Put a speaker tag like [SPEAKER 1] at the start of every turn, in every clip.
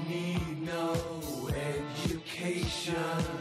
[SPEAKER 1] need no education.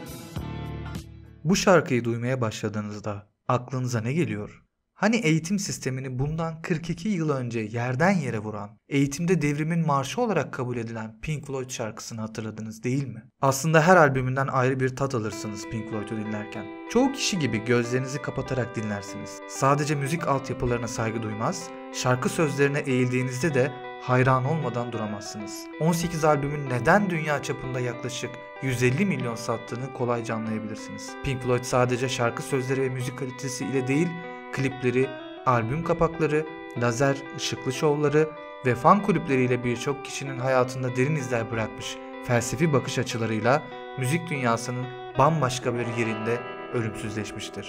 [SPEAKER 2] Bu şarkıyı duymaya başladığınızda aklınıza ne geliyor? Hani eğitim sistemini bundan 42 yıl önce yerden yere vuran, eğitimde devrimin marşı olarak kabul edilen Pink Floyd şarkısını hatırladınız değil mi? Aslında her albümünden ayrı bir tat alırsınız Pink Floyd'u dinlerken. Çoğu kişi gibi gözlerinizi kapatarak dinlersiniz. Sadece müzik altyapılarına saygı duymaz, şarkı sözlerine eğildiğinizde de hayran olmadan duramazsınız. 18 albümün neden dünya çapında yaklaşık 150 milyon sattığını kolayca anlayabilirsiniz. Pink Floyd sadece şarkı sözleri ve müzik kalitesi ile değil, klipleri, albüm kapakları, lazer ışıklı şovları ve fan kulüpleriyle birçok kişinin hayatında derin izler bırakmış felsefi bakış açılarıyla müzik dünyasının bambaşka bir yerinde ölümsüzleşmiştir.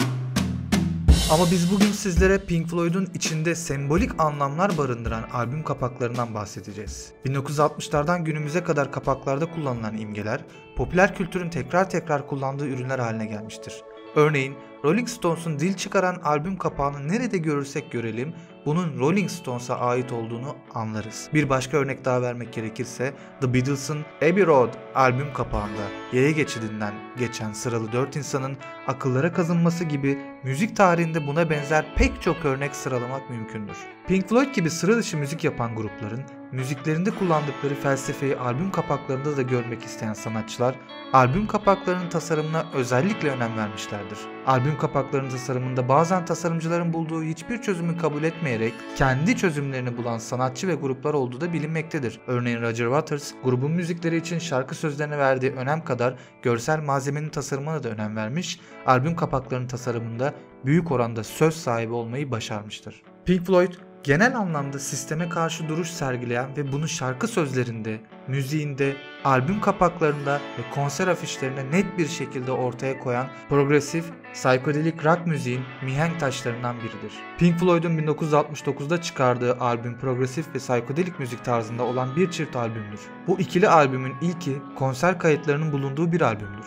[SPEAKER 2] Ama biz bugün sizlere Pink Floyd'un içinde sembolik anlamlar barındıran albüm kapaklarından bahsedeceğiz. 1960'lardan günümüze kadar kapaklarda kullanılan imgeler, popüler kültürün tekrar kullandığı ürünler haline gelmiştir. Örneğin Rolling Stones'un dil çıkaran albüm kapağını nerede görürsek görelim, bunun Rolling Stones'a ait olduğunu anlarız. Bir başka örnek daha vermek gerekirse, The Beatles'ın Abbey Road albüm kapağında yaya geçidinden geçen sıralı 4 insanın akıllara kazınması gibi müzik tarihinde buna benzer pek çok örnek sıralamak mümkündür. Pink Floyd gibi sıra dışı müzik yapan grupların müziklerinde kullandıkları felsefeyi albüm kapaklarında da görmek isteyen sanatçılar, albüm kapaklarının tasarımına özellikle önem vermişlerdir. Albüm kapaklarının tasarımında bazen tasarımcıların bulduğu hiçbir çözümü kabul etmeyerek kendi çözümlerini bulan sanatçı ve gruplar olduğu da bilinmektedir. Örneğin Roger Waters, grubun müzikleri için şarkı sözlerine verdiği önem kadar görsel malzemenin tasarımına da önem vermiş, albüm kapaklarının tasarımında büyük oranda söz sahibi olmayı başarmıştır. Pink Floyd, genel anlamda sisteme karşı duruş sergileyen ve bunu şarkı sözlerinde, müziğinde, albüm kapaklarında ve konser afişlerinde net bir şekilde ortaya koyan progresif, psikodelik rock müziğin mihenk taşlarından biridir. Pink Floyd'un 1969'da çıkardığı albüm progresif ve psikodelik müzik tarzında olan bir çift albümdür. Bu ikili albümün ilki konser kayıtlarının bulunduğu bir albümdür.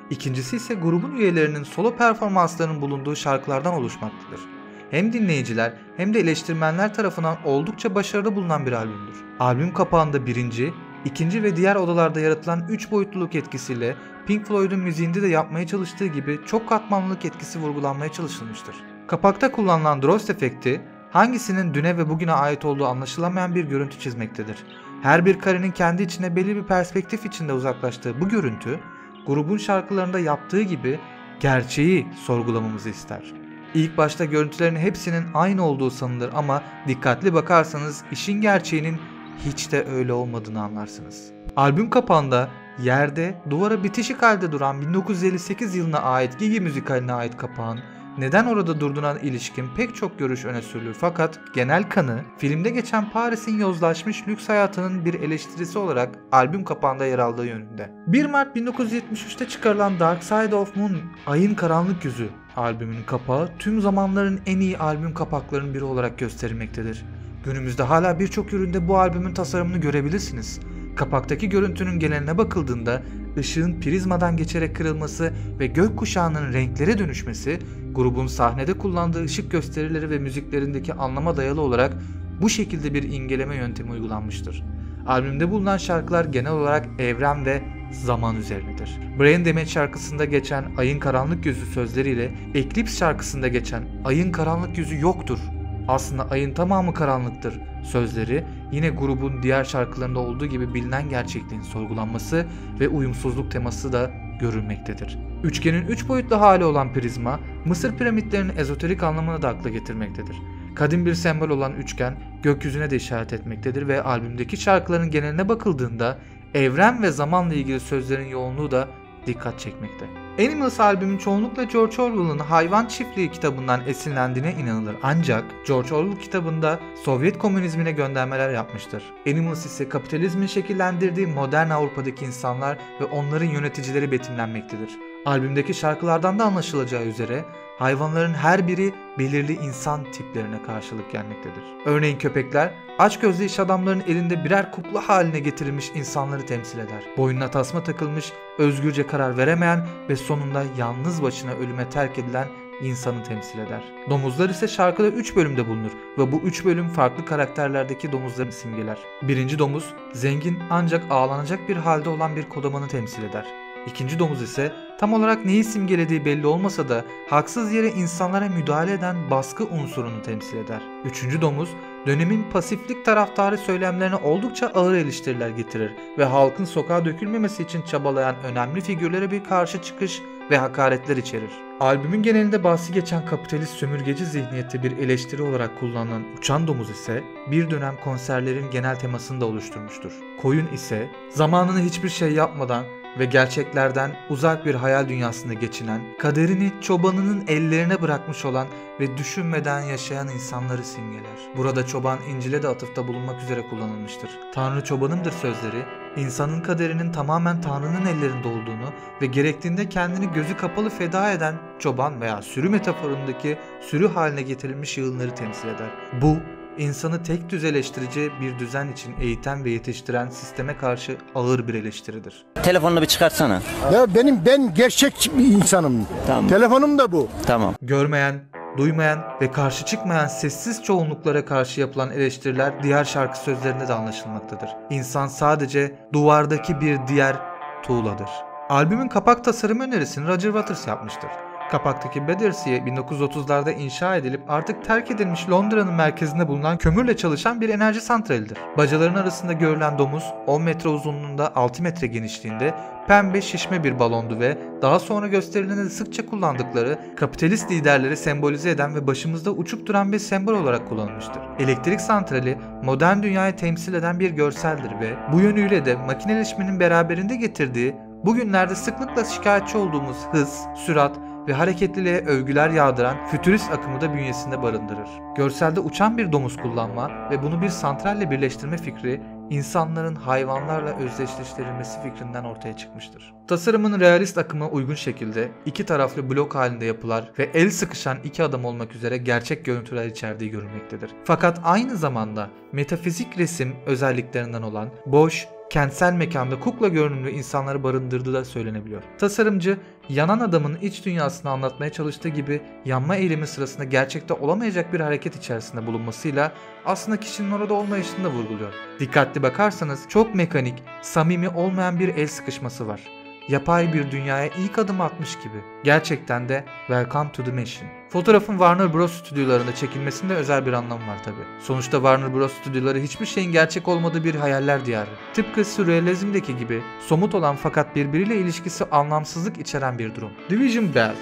[SPEAKER 2] İkincisi ise grubun üyelerinin solo performanslarının bulunduğu şarkılardan oluşmaktadır. Hem dinleyiciler hem de eleştirmenler tarafından oldukça başarılı bulunan bir albümdür. Albüm kapağında birinci, ikinci ve diğer odalarda yaratılan 3 boyutluluk etkisiyle Pink Floyd'un müziğinde de yapmaya çalıştığı gibi çok katmanlılık etkisi vurgulanmaya çalışılmıştır. Kapakta kullanılan Drost efekti, hangisinin düne ve bugüne ait olduğu anlaşılamayan bir görüntü çizmektedir. Her bir karenin kendi içine belli bir perspektif içinde uzaklaştığı bu görüntü, grubun şarkılarında yaptığı gibi gerçeği sorgulamamızı ister. İlk başta görüntülerin hepsinin aynı olduğu sanılır ama dikkatli bakarsanız işin gerçeğinin hiç de öyle olmadığını anlarsınız. Albüm kapağında yerde duvara bitişik halde duran 1958 yılına ait Gigi müzikaline ait kapağın neden orada durduğuna ilişkin pek çok görüş öne sürülür fakat genel kanı filmde geçen Paris'in yozlaşmış lüks hayatının bir eleştirisi olarak albüm kapağında yer aldığı yönünde. 1 Mart 1973'te çıkarılan Dark Side of Moon, Ayın Karanlık Yüzü albümünün kapağı tüm zamanların en iyi albüm kapaklarının biri olarak gösterilmektedir. Günümüzde hala birçok üründe bu albümün tasarımını görebilirsiniz. Kapaktaki görüntünün geneline bakıldığında ışığın prizmadan geçerek kırılması ve gökkuşağının renklere dönüşmesi, grubun sahnede kullandığı ışık gösterileri ve müziklerindeki anlama dayalı olarak bu şekilde bir imgeleme yöntemi uygulanmıştır. Albümde bulunan şarkılar genel olarak evren ve zaman üzerinedir. Brain Damage şarkısında geçen Ayın Karanlık Yüzü sözleriyle Eclipse şarkısında geçen Ayın Karanlık Yüzü yoktur, aslında ayın tamamı karanlıktır sözleri yine grubun diğer şarkılarında olduğu gibi bilinen gerçekliğin sorgulanması ve uyumsuzluk teması da görülmektedir. Üçgenin 3 boyutlu hali olan prizma, Mısır piramitlerinin ezoterik anlamını da akla getirmektedir. Kadim bir sembol olan üçgen gökyüzüne de işaret etmektedir ve albümdeki şarkıların geneline bakıldığında evren ve zamanla ilgili sözlerin yoğunluğu da dikkat çekmekte. Animals albümün çoğunlukla George Orwell'ın Hayvan Çiftliği kitabından esinlendiğine inanılır. Ancak George Orwell kitabında Sovyet komünizmine göndermeler yapmıştır. Animals ise kapitalizmin şekillendirdiği modern Avrupa'daki insanlar ve onların yöneticileri betimlenmektedir. Albümdeki şarkılardan da anlaşılacağı üzere hayvanların her biri belirli insan tiplerine karşılık gelmektedir. Örneğin köpekler açgözlü iş adamlarının elinde birer kukla haline getirilmiş insanları temsil eder. Boynuna tasma takılmış, özgürce karar veremeyen ve sonunda yalnız başına ölüme terk edilen insanı temsil eder. Domuzlar ise şarkıda 3 bölümde bulunur ve bu 3 bölüm farklı karakterlerdeki domuzları simgeler. Birinci domuz, zengin ancak ağlanacak bir halde olan bir kodamanı temsil eder. İkinci domuz ise tam olarak neyi simgelediği belli olmasa da haksız yere insanlara müdahale eden baskı unsurunu temsil eder. Üçüncü domuz, dönemin pasiflik taraftarı söylemlerine oldukça ağır eleştiriler getirir ve halkın sokağa dökülmemesi için çabalayan önemli figürlere bir karşı çıkış ve hakaretler içerir. Albümün genelinde bahsi geçen kapitalist sömürgeci zihniyeti bir eleştiri olarak kullanılan uçan domuz ise bir dönem konserlerin genel temasını da oluşturmuştur. Koyun ise zamanını hiçbir şey yapmadan ve gerçeklerden uzak bir hayal dünyasında geçinen, kaderini çobanının ellerine bırakmış olan ve düşünmeden yaşayan insanları simgeler. Burada çoban İncil'e de atıfta bulunmak üzere kullanılmıştır. Tanrı çobanımdır sözleri, insanın kaderinin tamamen Tanrı'nın ellerinde olduğunu ve gerektiğinde kendini gözü kapalı feda eden çoban veya sürü metaforundaki sürü haline getirilmiş yığınları temsil eder. Bu, İnsanı tek düz eleştirici bir düzen için eğiten ve yetiştiren sisteme karşı ağır bir eleştiridir.
[SPEAKER 1] Telefonunu bir çıkartsana.
[SPEAKER 3] Ya ben gerçek bir insanım.
[SPEAKER 1] Tamam.
[SPEAKER 3] Telefonum da bu.
[SPEAKER 1] Tamam.
[SPEAKER 2] Görmeyen, duymayan ve karşı çıkmayan sessiz çoğunluklara karşı yapılan eleştiriler diğer şarkı sözlerinde de anlaşılmaktadır. İnsan sadece duvardaki bir diğer tuğladır. Albümün kapak tasarım önerisini Roger Waters yapmıştır. Kapaktaki Battersea 1930'larda inşa edilip artık terk edilmiş Londra'nın merkezinde bulunan kömürle çalışan bir enerji santralidir. Bacaların arasında görülen domuz 10 metre uzunluğunda 6 metre genişliğinde pembe şişme bir balondu ve daha sonra gösterilerinde de sıkça kullandıkları kapitalist liderleri sembolize eden ve başımızda uçup duran bir sembol olarak kullanılmıştır. Elektrik santrali modern dünyayı temsil eden bir görseldir ve bu yönüyle de makineleşmenin beraberinde getirdiği bugünlerde sıklıkla şikayetçi olduğumuz hız, sürat ve hareketliliğe övgüler yağdıran fütürist akımı da bünyesinde barındırır. Görselde uçan bir domuz kullanma ve bunu bir santralle birleştirme fikri insanların hayvanlarla özdeşleştirilmesi fikrinden ortaya çıkmıştır. Tasarımın realist akıma uygun şekilde iki taraflı blok halinde yapılar ve el sıkışan iki adam olmak üzere gerçek görüntüler içerdiği görülmektedir. Fakat aynı zamanda metafizik resim özelliklerinden olan boş, kentsel mekanda kukla görünümlü insanları barındırdığı da söylenebiliyor. Tasarımcı, yanan adamın iç dünyasını anlatmaya çalıştığı gibi yanma eylemi sırasında gerçekte olamayacak bir hareket içerisinde bulunmasıyla aslında kişinin orada olmayışını da vurguluyor. Dikkatli bakarsanız çok mekanik, samimi olmayan bir el sıkışması var. Yapay bir dünyaya ilk adım atmış gibi. Gerçekten de Welcome to the Machine. Fotoğrafın Warner Bros. Stüdyolarında çekilmesinde özel bir anlamı var tabi. Sonuçta Warner Bros. Stüdyoları hiçbir şeyin gerçek olmadığı bir hayaller diyarı. Tıpkı sürrealizmdeki gibi somut olan fakat birbiriyle ilişkisi anlamsızlık içeren bir durum. Division Bell.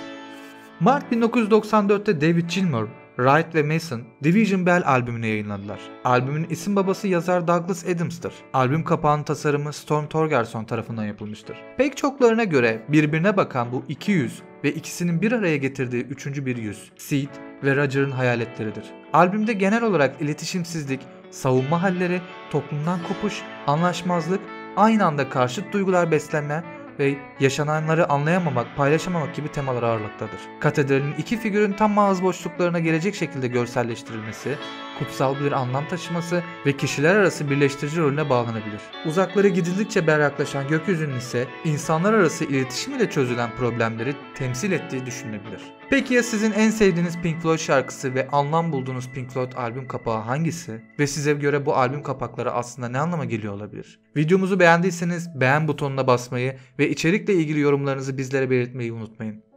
[SPEAKER 2] Mart 1994'te David Gilmour, Wright ve Mason Division Bell albümünü yayınladılar. Albümün isim babası yazar Douglas Adams'tır. Albüm kapağının tasarımı Storm Thorgerson tarafından yapılmıştır. Pek çoklarına göre birbirine bakan bu iki yüz ve ikisinin bir araya getirdiği üçüncü bir yüz, Sid ve Roger'ın hayaletleridir. Albümde genel olarak iletişimsizlik, savunma halleri, toplumdan kopuş, anlaşmazlık, aynı anda karşıt duygular beslenme ve yaşananları anlayamamak, paylaşamamak gibi temalar ağırlıktadır. Katedralin iki figürün tam ağız boşluklarına gelecek şekilde görselleştirilmesi, kutsal bir anlam taşıması ve kişiler arası birleştirici rolüne bağlanabilir. Uzaklara gidildikçe berraklaşan gökyüzünün ise insanlar arası iletişim ile çözülen problemleri temsil ettiği düşünülebilir. Peki ya sizin en sevdiğiniz Pink Floyd şarkısı ve anlam bulduğunuz Pink Floyd albüm kapağı hangisi? Ve size göre bu albüm kapakları aslında ne anlama geliyor olabilir? Videomuzu beğendiyseniz beğen butonuna basmayı ve içerikle ilgili yorumlarınızı bizlere belirtmeyi unutmayın.